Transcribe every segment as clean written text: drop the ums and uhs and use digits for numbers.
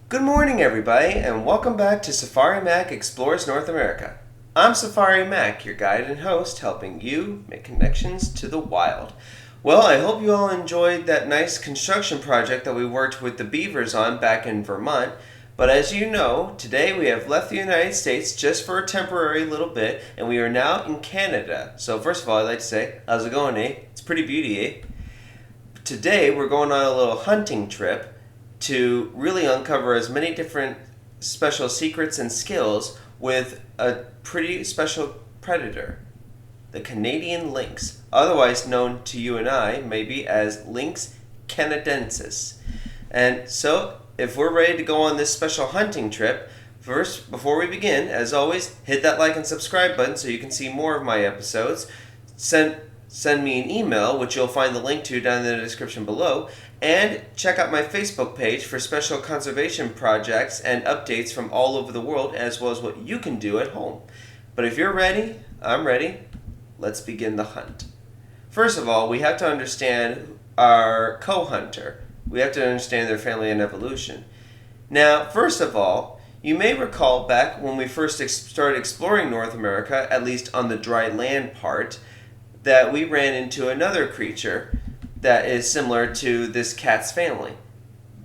Good morning, everybody, and welcome back to Safari Mack Explores North America. I'm Safari Mack, your guide and host, helping you make connections to the wild. Well, I hope you all enjoyed that nice construction project that we worked with the beavers on back in Vermont. But as you know, today we have left the United States just for a temporary little bit, and we are now in Canada. So first of all, I'd like to say, how's it going, eh? It's pretty beauty, eh? Today we're going on a little hunting trip to really uncover as many different special secrets and skills with a pretty special predator, the Canadian Lynx, otherwise known to you and I maybe as Lynx canadensis. And so, if we're ready to go on this special hunting trip, first, before we begin, as always, hit that like and subscribe button so you can see more of my episodes. Send me an email, which you'll find the link to down in the description below, and check out my Facebook page for special conservation projects and updates from all over the world, as well as what you can do at home. But if you're ready, I'm ready. Let's begin the hunt. First of all, we have to understand our co-hunter. We have to understand their family and evolution. Now, first of all, you may recall back when we first started exploring North America, at least on the dry land part, that we ran into another creature that is similar to this cat's family,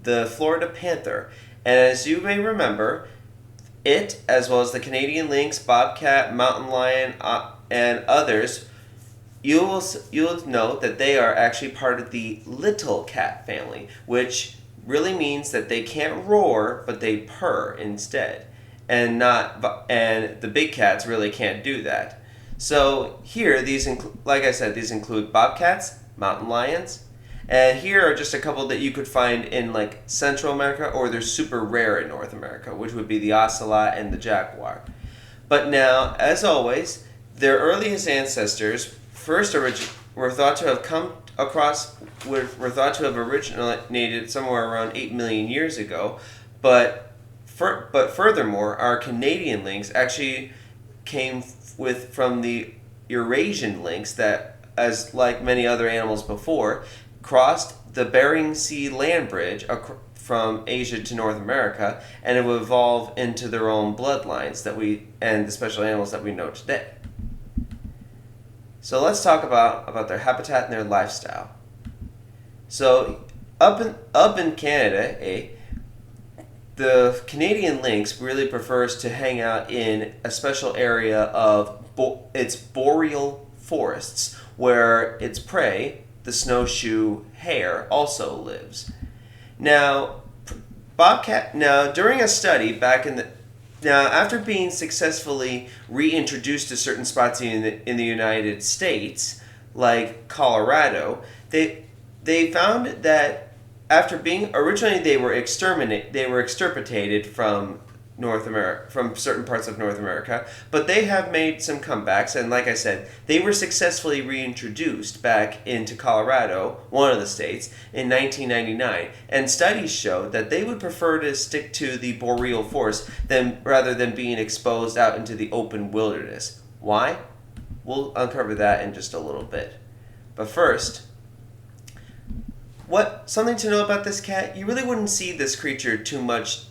the Florida panther. And as you may remember, it, as well as the Canadian lynx, bobcat, mountain lion, and others, you'll note that they are actually part of the little cat family, which really means that they can't roar, but they purr instead. And the big cats really can't do that. So here, like I said, these include bobcats, mountain lions, and here are just a couple that you could find in like Central America, or they're super rare in North America, which would be the ocelot and the jaguar. But now, as always, their earliest ancestors were thought to have originated somewhere around 8 million years ago, but furthermore, our Canadian lynx actually came from the Eurasian lynx that, as like many other animals before, crossed the Bering Sea land bridge from Asia to North America, and it would evolve into their own bloodlines and the special animals that we know today. So let's talk about their habitat and their lifestyle. So up in Canada, the Canadian lynx really prefers to hang out in a special area of its boreal forests, where its prey, the snowshoe hare, also lives. Now, during a study after being successfully reintroduced to certain spots in the United States, like Colorado, they found that after being originally they were extirpated from North America, from certain parts of North America, but they have made some comebacks, and like I said, they were successfully reintroduced back into Colorado, one of the states, in 1999, and studies showed that they would prefer to stick to the boreal forest rather than being exposed out into the open wilderness. Why? We'll uncover that in just a little bit. But first, something to know about this cat, you really wouldn't see this creature too much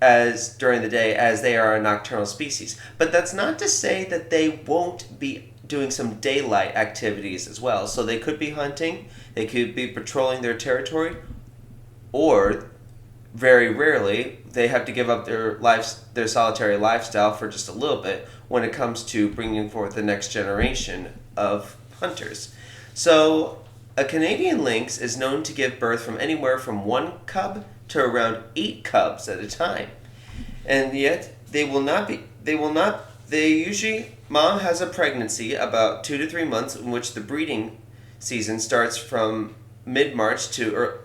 as during the day, as they are a nocturnal species. But that's not to say that they won't be doing some daylight activities as well. So they could be hunting, they could be patrolling their territory, or very rarely they have to give up their solitary lifestyle for just a little bit when it comes to bringing forth the next generation of hunters. So a Canadian lynx is known to give birth from anywhere from 1 cub to around 8 cubs at a time. And yet, mom has a pregnancy about 2 to 3 months, in which the breeding season starts from March to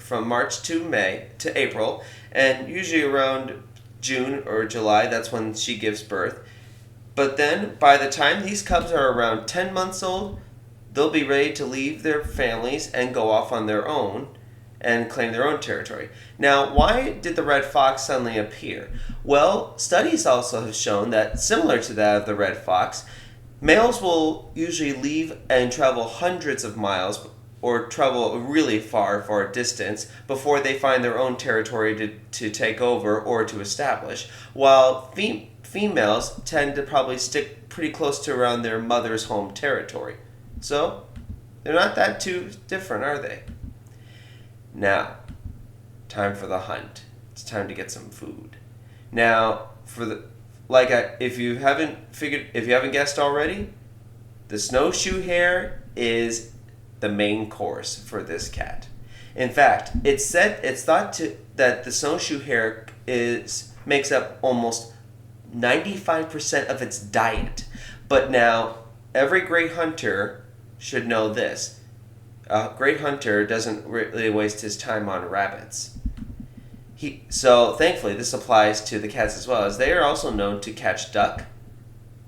April, and usually around June or July, that's when she gives birth. But then, by the time these cubs are around 10 months old, they'll be ready to leave their families and go off on their own and claim their own territory. Now, why did the red fox suddenly appear? Well, studies also have shown that, similar to that of the red fox, males will usually leave and travel hundreds of miles or travel a really far distance before they find their own territory to take over or to establish, while females tend to probably stick pretty close to around their mother's home territory. So, they're not that too different, are they? Now, time for the hunt. It's time to get some food. Now, if you haven't guessed already, the snowshoe hare is the main course for this cat. In fact, it's thought that the snowshoe hare makes up almost 95% of its diet. But now, every great hunter should know this. A great hunter doesn't really waste his time on rabbits. So thankfully, this applies to the cats as well, as they are also known to catch duck,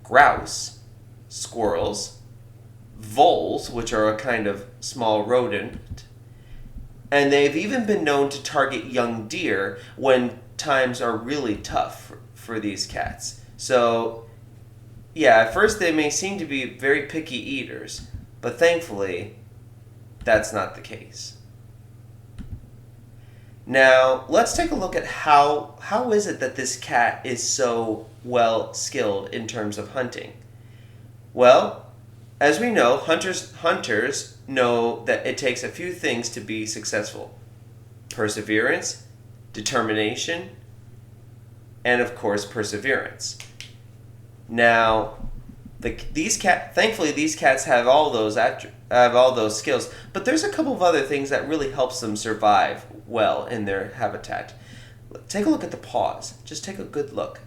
grouse, squirrels, voles, which are a kind of small rodent, and they've even been known to target young deer when times are really tough for these cats. So, yeah, at first they may seem to be very picky eaters, but thankfully, that's not the case. Now, let's take a look at how is it that this cat is so well skilled in terms of hunting. Well, as we know, hunters know that it takes a few things to be successful. Perseverance, determination, and of course, perseverance. Now, thankfully these cats have all those skills, but there's a couple of other things that really helps them survive well in their habitat. Take a look at the paws. Just take a good look.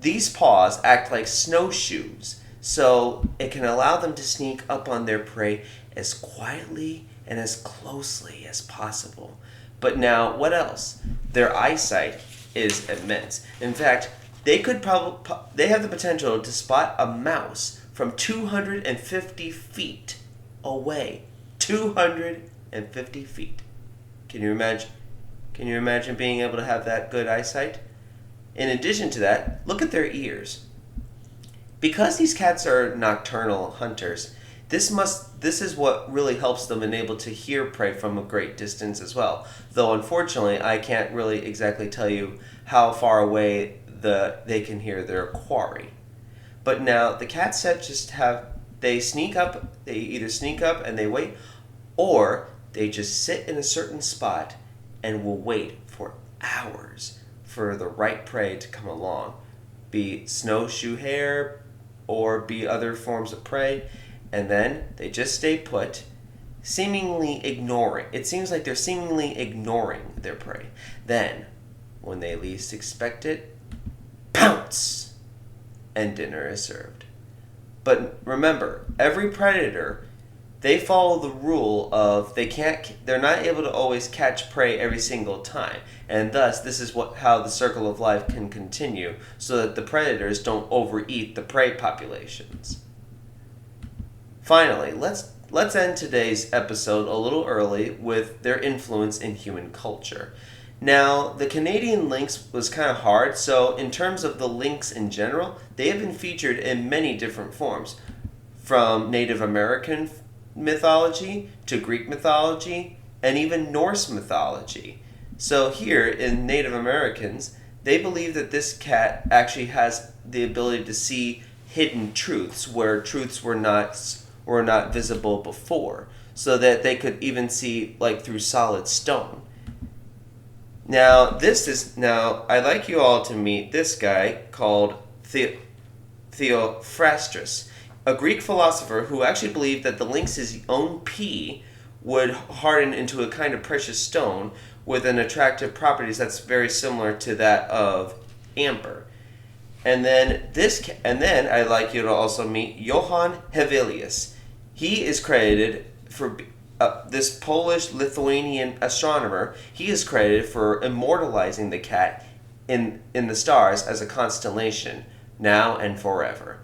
These paws act like snowshoes, so it can allow them to sneak up on their prey as quietly and as closely as possible. But now, what else? Their eyesight is immense. In fact, they have the potential to spot a mouse from 250 feet away. 250 feet. Can you imagine? Can you imagine being able to have that good eyesight? In addition to that, look at their ears. Because these cats are nocturnal hunters, this is what really helps them and able to hear prey from a great distance as well. Though unfortunately, I can't really exactly tell you how far away they can hear their quarry. But now the cat set they either sneak up and they wait, or they just sit in a certain spot and will wait for hours for the right prey to come along, be snowshoe hare or be other forms of prey, and then they just stay put, seemingly ignoring. It seems like they're seemingly ignoring their prey. Then, when they least expect it, pounce, and dinner is served. But remember, every predator, they follow the rule of they're not able to always catch prey every single time, and thus this is how the circle of life can continue, so that the predators don't overeat the prey populations. Finally, let's end today's episode a little early with their influence in human culture. Now, the Canadian lynx was kind of hard, so in terms of the lynx in general, they have been featured in many different forms, from Native American mythology to Greek mythology and even Norse mythology. So here in Native Americans, they believe that this cat actually has the ability to see hidden truths where truths were not visible before, so that they could even see like through solid stone. Now, I'd like you all to meet this guy called Theophrastus, a Greek philosopher who actually believed that the lynx's own pee would harden into a kind of precious stone with an attractive properties that's very similar to that of amber. And then I'd like you to also meet Johann Hevelius. He is credited for this Polish-Lithuanian astronomer. He is credited for immortalizing the cat in the stars as a constellation, now and forever.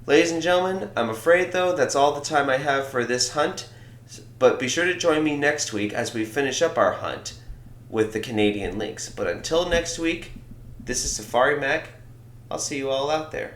Ladies and gentlemen, I'm afraid, though, that's all the time I have for this hunt, but be sure to join me next week as we finish up our hunt with the Canadian lynx. But until next week, this is Safari Mack. I'll see you all out there.